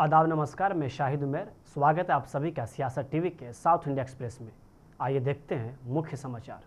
आदाब नमस्कार, मैं शाहिद उमेर। स्वागत है आप सभी का सियासत टीवी के साउथ इंडिया एक्सप्रेस में। आइए देखते हैं मुख्य समाचार।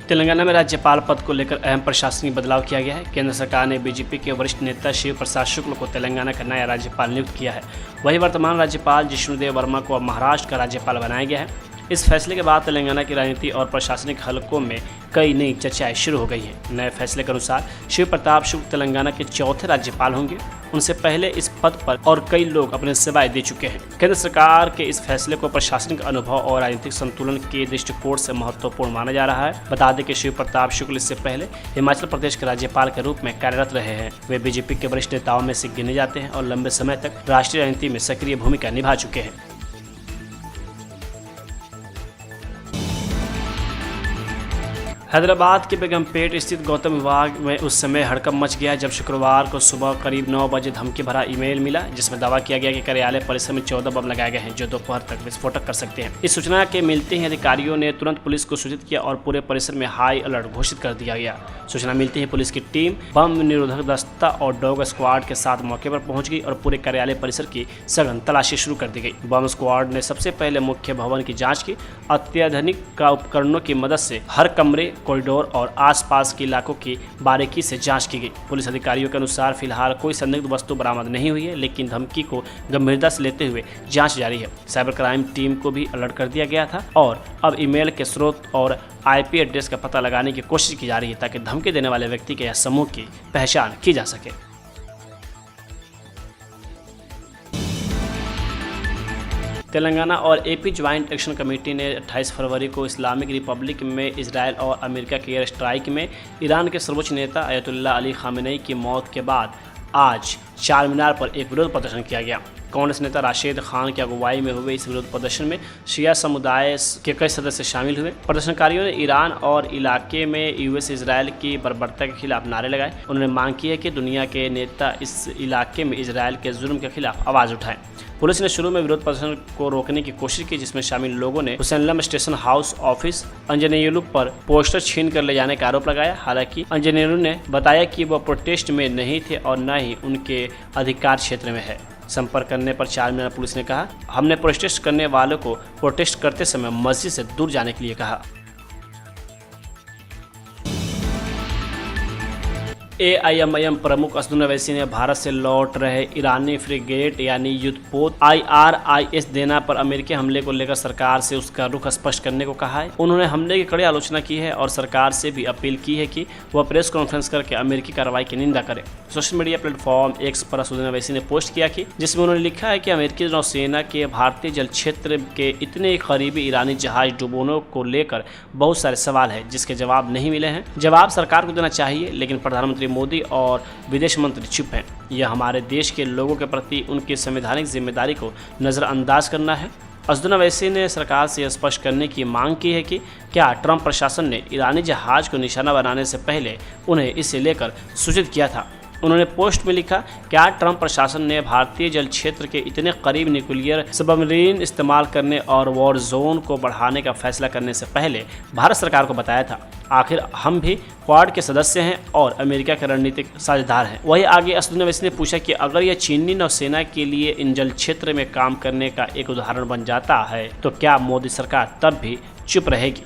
तेलंगाना में राज्यपाल पद को लेकर अहम प्रशासनिक बदलाव किया गया है। केंद्र सरकार ने बीजेपी के वरिष्ठ नेता शिव प्रसाद शुक्ल को तेलंगाना का नया राज्यपाल नियुक्त किया है। वहीं वर्तमान राज्यपाल जिष्णुदेव वर्मा को अब महाराष्ट्र का राज्यपाल बनाया गया है। इस फैसले के बाद तेलंगाना की राजनीति और प्रशासनिक हलकों में कई नई चर्चाएं शुरू हो गई हैं। नए फैसले के अनुसार शिव प्रताप शुक्ल तेलंगाना के चौथे राज्यपाल होंगे। उनसे पहले इस पद पर और कई लोग अपने सेवाएं दे चुके हैं। केंद्र सरकार के इस फैसले को प्रशासनिक अनुभव और राजनीतिक संतुलन के दृष्टिकोण से महत्वपूर्ण माना जा रहा है। बता दें कि शिव प्रताप शुक्ल इससे पहले हिमाचल प्रदेश के राज्यपाल के रूप में कार्यरत रहे हैं। वे बीजेपी के वरिष्ठ नेताओं में से गिने जाते हैं और लंबे समय तक राष्ट्रीय राजनीति में सक्रिय भूमिका निभा चुके हैं। हैदराबाद के बेगमपेट स्थित गौतम विभाग में उस समय हड़कंप मच गया जब शुक्रवार को सुबह करीब 9 बजे धमकी भरा ईमेल मिला, जिसमें दावा किया गया कि कार्यालय परिसर में 14 बम लगाए गए हैं जो दोपहर तक विस्फोटक कर सकते हैं। इस सूचना के मिलते ही अधिकारियों ने तुरंत पुलिस को सूचित किया और पूरे परिसर में हाई अलर्ट घोषित कर दिया गया। सूचना मिलते ही पुलिस की टीम बम निरोधक दस्ता और डॉग स्क्वाड के साथ मौके पर पहुंच गई और पूरे कार्यालय परिसर की सघन तलाशी शुरू कर दी गई। बम स्क्वाड ने सबसे पहले मुख्य भवन की जाँच की। अत्याधुनिक उपकरणों की मदद से हर कमरे, कॉरिडोर और आसपास के इलाकों की बारीकी से जांच की गई। पुलिस अधिकारियों के अनुसार फिलहाल कोई संदिग्ध वस्तु बरामद नहीं हुई है, लेकिन धमकी को गंभीरता से लेते हुए जांच जारी है। साइबर क्राइम टीम को भी अलर्ट कर दिया गया था और अब ईमेल के स्रोत और आईपी एड्रेस का पता लगाने की कोशिश की जा रही है ताकि धमकी देने वाले व्यक्ति के या समूह की पहचान की जा सके। तेलंगाना और एपी ज्वाइंट एक्शन कमेटी ने 28 फरवरी को इस्लामिक रिपब्लिक में इजरायल और अमेरिका के एयर स्ट्राइक में ईरान के सर्वोच्च नेता अयतुल्लाह अली खामेनेई की मौत के बाद आज चार मीनार पर एक विरोध प्रदर्शन किया गया। कांग्रेस नेता राशिद खान की अगुवाई में हुए इस विरोध प्रदर्शन में शिया समुदाय के कई सदस्य शामिल हुए। प्रदर्शनकारियों ने ईरान और इलाके में यूएस इजरायल की बर्बरता के खिलाफ नारे लगाए। उन्होंने मांग की है कि दुनिया के नेता इस इलाके में इजरायल के जुल्म के खिलाफ आवाज़ उठाएं। पुलिस ने शुरू में विरोध प्रदर्शन को रोकने की कोशिश की, जिसमें शामिल लोगों ने हुसैनलम स्टेशन हाउस ऑफिस अंजनेयुलु पर पोस्टर छीन कर ले जाने का आरोप लगाया। हालांकि अंजनेयुलु ने बताया कि वह प्रोटेस्ट में नहीं थे और न ही उनके अधिकार क्षेत्र में है। संपर्क करने पर चार मीनार पुलिस ने कहा, हमने प्रोटेस्ट करने वालों को प्रोटेस्ट करते समय मस्जिद से दूर जाने के लिए कहा। AIMIM प्रमुख असदुद्दीन ओवैसी ने भारत से लौट रहे ईरानी फ्रिगेट यानी युद्धपोत IRIS देना पर अमेरिकी हमले को लेकर सरकार से उसका रुख स्पष्ट करने को कहा है। उन्होंने हमले की कड़ी आलोचना की है और सरकार से भी अपील की है कि वह प्रेस कॉन्फ्रेंस करके अमेरिकी कार्रवाई की निंदा करे। सोशल मीडिया प्लेटफॉर्म X पर असदुद्दीन ओवैसी ने पोस्ट किया कि जिसमें उन्होंने लिखा है कि अमेरिकी नौसेना के भारतीय जल क्षेत्र के इतने करीबी ईरानी जहाज डुबोने को लेकर बहुत सारे सवाल है जिसके जवाब नहीं मिले हैं। जवाब सरकार को देना चाहिए, लेकिन प्रधानमंत्री मोदी और विदेश मंत्री चुप हैं। यह हमारे देश के लोगों के प्रति उनकी संवैधानिक जिम्मेदारी को नज़रअंदाज करना है। असदुद्दीन ओवैसी ने सरकार से स्पष्ट करने की मांग की है कि क्या ट्रंप प्रशासन ने ईरानी जहाज को निशाना बनाने से पहले उन्हें इसे लेकर सूचित किया था। उन्होंने पोस्ट में लिखा, क्या ट्रंप प्रशासन ने भारतीय जल क्षेत्र के इतने करीब न्यूक्लियर सबमरीन इस्तेमाल करने और वॉर जोन को बढ़ाने का फैसला करने से पहले भारत सरकार को बताया था? आखिर हम भी क्वाड के सदस्य हैं और अमेरिका के रणनीतिक साझेदार हैं। वहीं आगे असदुद्दीन ओवैसी ने पूछा कि अगर यह चीनी नौसेना के लिए इन जल क्षेत्र में काम करने का एक उदाहरण बन जाता है तो क्या मोदी सरकार तब भी चुप रहेगी?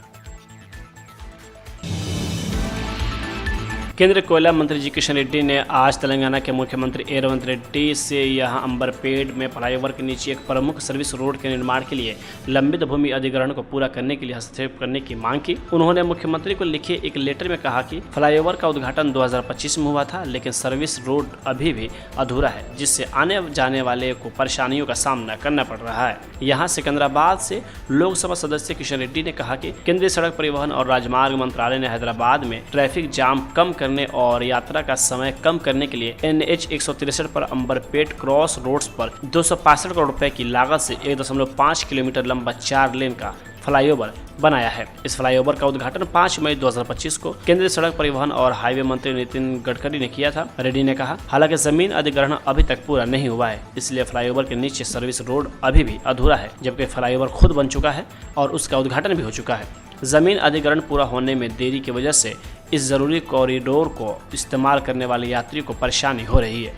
केंद्रीय कोयला मंत्री जी किशन रेड्डी ने आज तेलंगाना के मुख्यमंत्री ए रेवंत रेड्डी से यहां अंबरपेट में फ्लाईओवर के नीचे एक प्रमुख सर्विस रोड के निर्माण के लिए लंबित भूमि अधिग्रहण को पूरा करने के लिए हस्तक्षेप करने की मांग की। उन्होंने मुख्यमंत्री को लिखे एक लेटर में कहा कि फ्लाईओवर का उद्घाटन 2025 में हुआ था, लेकिन सर्विस रोड अभी भी अधूरा है, जिससे आने जाने वाले को परेशानियों का सामना करना पड़ रहा है। यहाँ सिकंदराबाद से लोकसभा सदस्य किशन रेड्डी ने कहा कि केंद्रीय सड़क परिवहन और राजमार्ग मंत्रालय ने हैदराबाद में ट्रैफिक जाम कम करने और यात्रा का समय कम करने के लिए NH 163 पर अंबरपेट क्रॉस रोड्स पर 265 करोड़ रुपए की लागत से 1.5 किलोमीटर लंबा 4 लेन का फ्लाईओवर बनाया है। इस फ्लाईओवर का उद्घाटन 5 मई 2025 को केंद्रीय सड़क परिवहन और हाईवे मंत्री नितिन गडकरी ने किया था। रेड्डी ने कहा, हालांकि जमीन अधिग्रहण अभी तक पूरा नहीं हुआ है, इसलिए फ्लाईओवर के नीचे सर्विस रोड अभी भी अधूरा है, जबकि फ्लाईओवर खुद बन चुका है और उसका उद्घाटन भी हो चुका है। जमीन अधिग्रहण पूरा होने में देरी की वजह से इस जरूरी कॉरिडोर को इस्तेमाल करने वाले यात्रियों को परेशानी हो रही है।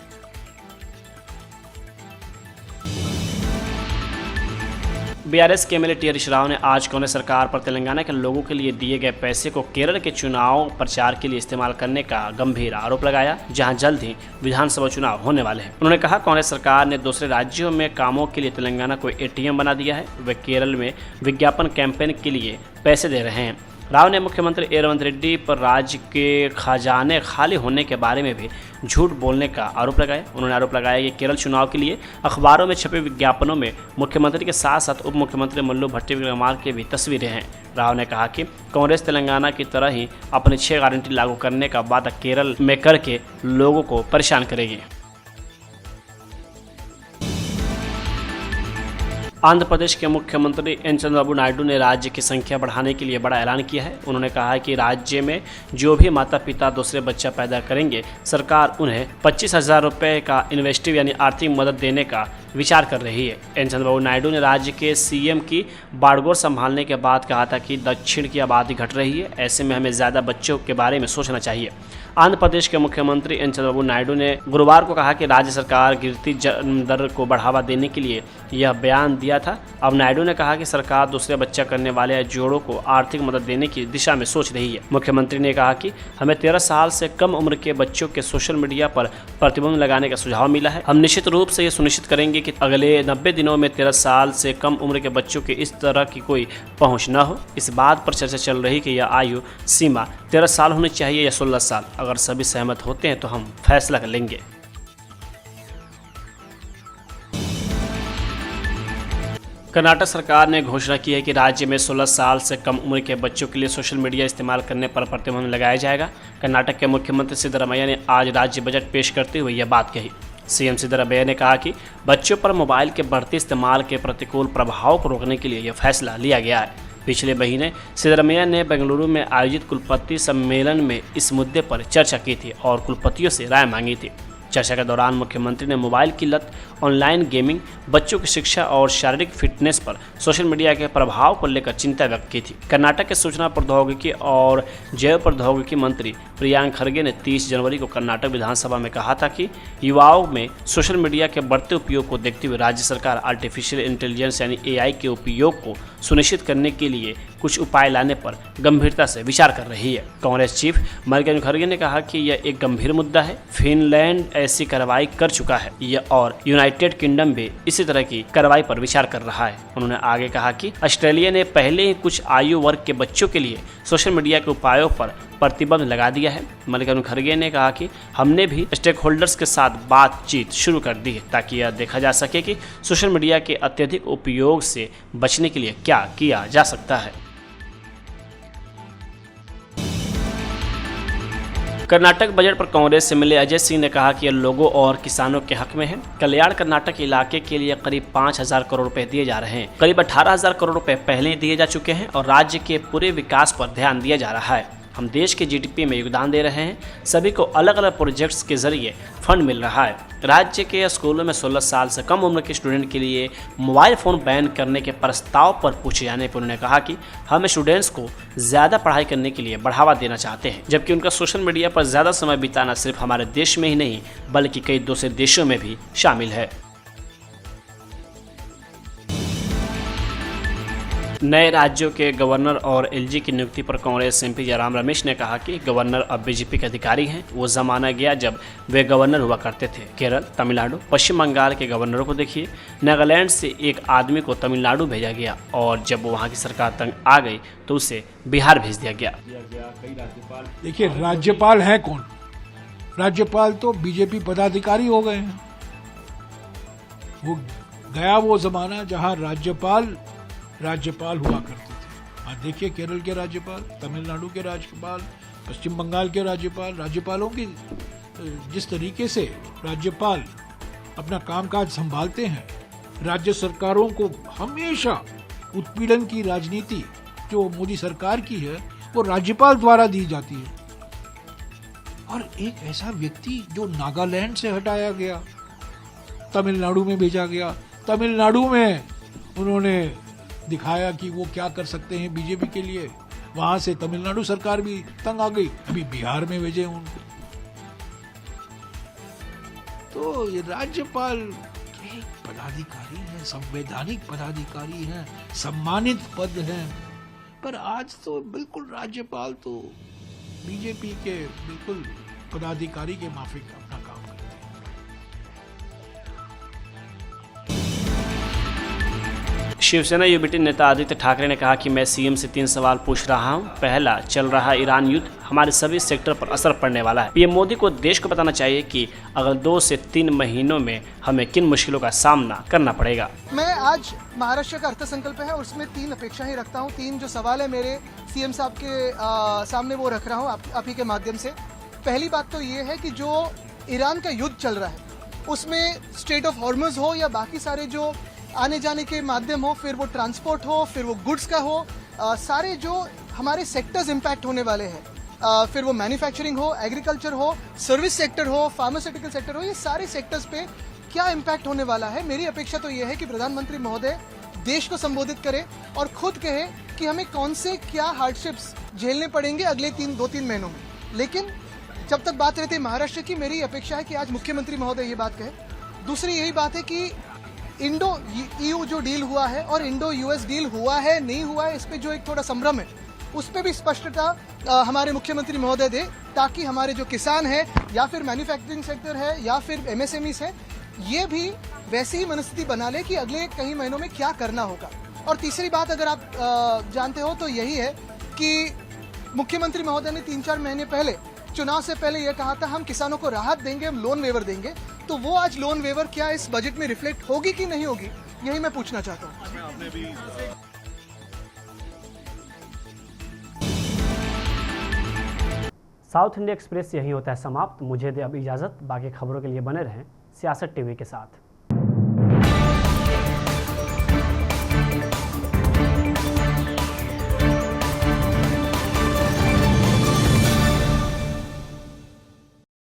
बीआरएस के एमएलए टी हरीश राव ने आज कांग्रेस सरकार पर तेलंगाना के लोगों के लिए दिए गए पैसे को केरल के चुनाव प्रचार के लिए इस्तेमाल करने का गंभीर आरोप लगाया, जहां जल्द ही विधानसभा चुनाव होने वाले हैं। उन्होंने कहा, कांग्रेस सरकार ने दूसरे राज्यों में कामों के लिए तेलंगाना को एटीएम बना दिया है। वे केरल में विज्ञापन कैंपेन के लिए पैसे दे रहे हैं। राव ने मुख्यमंत्री रेवंत रेड्डी पर राज्य के खजाने खाली होने के बारे में भी झूठ बोलने का आरोप लगाया। उन्होंने आरोप लगाया कि केरल चुनाव के लिए अखबारों में छपे विज्ञापनों में मुख्यमंत्री के साथ साथ उप मुख्यमंत्री मल्लू भट्टी विक्रमार्का की भी तस्वीरें हैं। राव ने कहा कि कांग्रेस तेलंगाना की तरह ही अपनी 6 गारंटी लागू करने का वादा केरल में करके लोगों को परेशान करेगी। आंध्र प्रदेश के मुख्यमंत्री एन चंद्रबाबू नायडू ने राज्य की संख्या बढ़ाने के लिए बड़ा ऐलान किया है। उन्होंने कहा है कि राज्य में जो भी माता पिता दूसरे बच्चा पैदा करेंगे, सरकार उन्हें 25,000 रुपये का इन्वेस्टिव यानी आर्थिक मदद देने का विचार कर रही है। एन चंद्रबाबू नायडू ने राज्य के सीएम की बागडोर संभालने के बाद कहा था कि दक्षिण की आबादी घट रही है, ऐसे में हमें ज़्यादा बच्चों के बारे में सोचना चाहिए। आंध्र प्रदेश के मुख्यमंत्री एन चंद्रबाबू नायडू ने गुरुवार को कहा कि राज्य सरकार गिरती जन्म दर को बढ़ावा देने के लिए यह बयान दिया था। अब नायडू ने कहा कि सरकार दूसरे बच्चा करने वाले जोड़ों को आर्थिक मदद देने की दिशा में सोच रही है। मुख्यमंत्री ने कहा कि हमें 13 साल से कम उम्र के बच्चों के सोशल मीडिया पर प्रतिबंध लगाने का सुझाव मिला है। हम निश्चित रूप से ये सुनिश्चित करेंगे कि अगले 90 दिनों में 13 साल से कम उम्र के बच्चों के इस तरह की कोई पहुँच न हो। इस बात पर चर्चा चल रही कि यह आयु सीमा 13 साल होनी चाहिए या 16 साल। अगर सभी सहमत होते हैं तो हम फैसला कर लेंगे। कर्नाटक सरकार ने घोषणा की है कि राज्य में 16 साल से कम उम्र के बच्चों के लिए सोशल मीडिया इस्तेमाल करने पर प्रतिबंध लगाया जाएगा। कर्नाटक के मुख्यमंत्री सिद्धरामैया ने आज राज्य बजट पेश करते हुए यह बात कही। सीएम सिद्धरामैया ने कहा कि बच्चों पर मोबाइल के बढ़ते इस्तेमाल के प्रतिकूल प्रभाव को रोकने के लिए यह फैसला लिया गया है। पिछले महीने सिद्धरामैया ने बेंगलुरु में आयोजित कुलपति सम्मेलन में इस मुद्दे पर चर्चा की थी और कुलपतियों से राय मांगी थी। चर्चा के दौरान मुख्यमंत्री ने मोबाइल की लत, ऑनलाइन गेमिंग, बच्चों की शिक्षा और शारीरिक फिटनेस पर सोशल मीडिया के प्रभाव को लेकर चिंता व्यक्त की थी। कर्नाटक के सूचना प्रौद्योगिकी और जैव प्रौद्योगिकी मंत्री प्रियांक खरगे ने 30 जनवरी को कर्नाटक विधानसभा में कहा था कि युवाओं में सोशल मीडिया के बढ़ते उपयोग को देखते हुए राज्य सरकार आर्टिफिशियल इंटेलिजेंस यानी AI के उपयोग को सुनिश्चित करने के लिए कुछ उपाय लाने पर गंभीरता से विचार कर रही है। कांग्रेस चीफ मल्लिकार्जुन खड़गे ने कहा कि यह एक गंभीर मुद्दा है। फिनलैंड ऐसी कार्रवाई कर चुका है और यूनाइटेड किंगडम भी इसी तरह की कार्रवाई पर विचार कर रहा है। उन्होंने आगे कहा कि ऑस्ट्रेलिया ने पहले ही कुछ आयु वर्ग के बच्चों के लिए सोशल मीडिया के उपायों पर प्रतिबंध लगा दिया है। मल्लिकार्जुन खड़गे ने कहा कि हमने भी स्टेक होल्डर्स के साथ बातचीत शुरू कर दी है ताकि यह देखा जा सके कि सोशल मीडिया के अत्यधिक उपयोग से बचने के लिए क्या किया जा सकता है। कर्नाटक बजट पर कांग्रेस एमएलए अजय सिंह ने कहा कि यह लोगों और किसानों के हक में है। कल्याण कर्नाटक इलाके के लिए करीब 5,000 करोड़ रुपए दिए जा रहे हैं। करीब 18,000 करोड़ रुपए पहले ही दिए जा चुके हैं और राज्य के पूरे विकास पर ध्यान दिया जा रहा है। हम देश के जीडीपी में योगदान दे रहे हैं। सभी को अलग अलग प्रोजेक्ट्स के जरिए फंड मिल रहा है। राज्य के स्कूलों में 16 साल से कम उम्र के स्टूडेंट के लिए मोबाइल फ़ोन बैन करने के प्रस्ताव पर पूछे जाने पर उन्होंने कहा कि हम स्टूडेंट्स को ज़्यादा पढ़ाई करने के लिए बढ़ावा देना चाहते हैं, जबकि उनका सोशल मीडिया पर ज़्यादा समय बिताना सिर्फ हमारे देश में ही नहीं बल्कि कई दूसरे देशों में भी शामिल है। नए राज्यों के गवर्नर और एलजी की नियुक्ति पर कांग्रेस एमपी जयराम रमेश ने कहा कि गवर्नर अब बीजेपी के अधिकारी हैं। वो जमाना गया जब वे गवर्नर हुआ करते थे। केरल, तमिलनाडु, पश्चिम बंगाल के गवर्नरों को देखिए। नागालैंड से एक आदमी को तमिलनाडु भेजा गया और जब वहाँ की सरकार तंग आ गई तो उसे बिहार भेज दिया गया। देखिए, राज्यपाल है कौन? राज्यपाल तो बीजेपी पदाधिकारी हो गए हैं। वो गया वो जमाना जहाँ राज्यपाल हुआ करते थे। आज देखिए, केरल के राज्यपाल, तमिलनाडु के राज्यपाल, पश्चिम बंगाल के राज्यपालों की जिस तरीके से राज्यपाल अपना कामकाज संभालते हैं, राज्य सरकारों को हमेशा उत्पीड़न की राजनीति जो मोदी सरकार की है वो राज्यपाल द्वारा दी जाती है। और एक ऐसा व्यक्ति जो नागालैंड से हटाया गया, तमिलनाडु में भेजा गया, तमिलनाडु में उन्होंने दिखाया कि वो क्या कर सकते हैं बीजेपी के लिए। वहां से तमिलनाडु सरकार भी तंग आ गई, अभी बिहार में भेजे उनको। तो ये राज्यपाल पदाधिकारी हैं, संवैधानिक पदाधिकारी हैं, सम्मानित पद हैं, पर आज तो बिल्कुल राज्यपाल तो बीजेपी के बिल्कुल पदाधिकारी के माफिक अपना काम करते हैं। शिवसेना युवा नेता आदित्य ठाकरे ने कहा कि मैं सीएम से 3 सवाल पूछ रहा हूं। पहला, चल रहा ईरान युद्ध हमारे सभी सेक्टर पर असर पड़ने वाला है। पीएम मोदी को देश को बताना चाहिए कि अगले 2 से 3 महीनों में हमें किन मुश्किलों का सामना करना पड़ेगा। मैं आज महाराष्ट्र का अर्थसंकल्प है और उसमें 3 अपेक्षाएं रखता हूं। 3 जो सवाल है मेरे सीएम साहब के सामने वो रख रहा हूं आप ही के माध्यम से। पहली बात तो ये है कि जो ईरान का युद्ध चल रहा है उसमें स्ट्रेट ऑफ हॉर्मुज़ हो या बाकी सारे जो आने जाने के माध्यम हो, फिर वो ट्रांसपोर्ट हो, फिर वो गुड्स का हो, सारे जो हमारे सेक्टर्स इम्पैक्ट होने वाले हैं, फिर वो मैन्युफैक्चरिंग हो, एग्रीकल्चर हो, सर्विस सेक्टर हो, फार्मास्यूटिकल सेक्टर हो, ये सारे सेक्टर्स पे क्या इम्पैक्ट होने वाला है। मेरी अपेक्षा तो ये है कि प्रधानमंत्री महोदय देश को संबोधित करें और खुद कहे कि हमें कौन से क्या हार्डशिप्स झेलने पड़ेंगे अगले 2-3 महीनों में। लेकिन जब तक बात रहती है महाराष्ट्र की, मेरी अपेक्षा है कि आज मुख्यमंत्री महोदय ये बात कहे। दूसरी यही बात है कि इंडो ईयू जो डील हुआ है और इंडो यूएस डील हुआ है नहीं हुआ है, इस पे जो एक थोड़ा संभ्रम है, उस पे भी स्पष्टता हमारे मुख्यमंत्री महोदय दे, ताकि हमारे जो किसान है या फिर मैन्युफैक्चरिंग सेक्टर है या फिर एमएसएमईस है, ये भी वैसी ही मनस्थिति बना ले कि अगले कई महीनों में क्या करना होगा। और तीसरी बात अगर आप जानते हो तो यही है कि मुख्यमंत्री महोदय ने 3-4 महीने पहले, चुनाव से पहले यह कहा था हम किसानों को राहत देंगे, हम लोन वेवर देंगे। तो वो आज लोन वेवर क्या इस बजट में रिफ्लेक्ट होगी कि नहीं होगी, यही मैं पूछना चाहता हूँ। साउथ इंडिया एक्सप्रेस यही होता है समाप्त। मुझे दे अब इजाज़त। बाकी खबरों के लिए बने रहें सियासत टीवी के साथ।